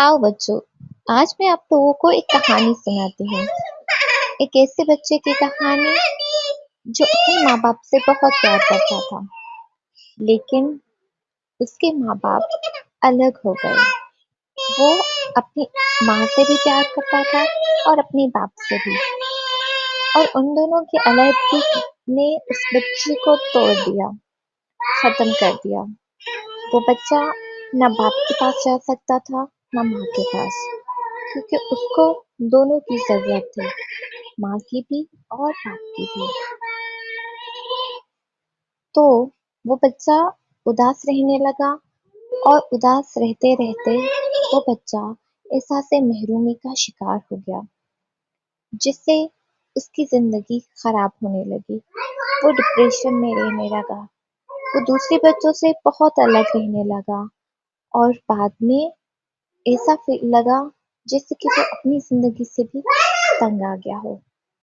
आओ बच्चों, आज मैं आप लोगों को एक कहानी सुनाती हूँ। एक ऐसे बच्चे की कहानी जो अपने माँ बाप से बहुत प्यार करता था, लेकिन उसके माँ बाप अलग हो गए। वो अपनी माँ से भी प्यार करता था और अपने बाप से भी, और उन दोनों की अलगावनी ने उस बच्चे को तोड़ दिया, खत्म कर दिया। वो बच्चा न बाप के पास जा सकता था न माँ के पास, क्योंकि उसको दोनों की जरूरत थी, माँ की भी और बाप की भी। तो वो बच्चा उदास रहने लगा, और उदास रहते रहते वो बच्चा एहसास महरूमी का शिकार हो गया, जिससे उसकी जिंदगी खराब होने लगी। वो डिप्रेशन में रहने लगा, वो दूसरे बच्चों से बहुत अलग रहने लगा, और बाद में ऐसा लगा जैसे कि वो अपनी जिंदगी से भी तंग आ गया हो।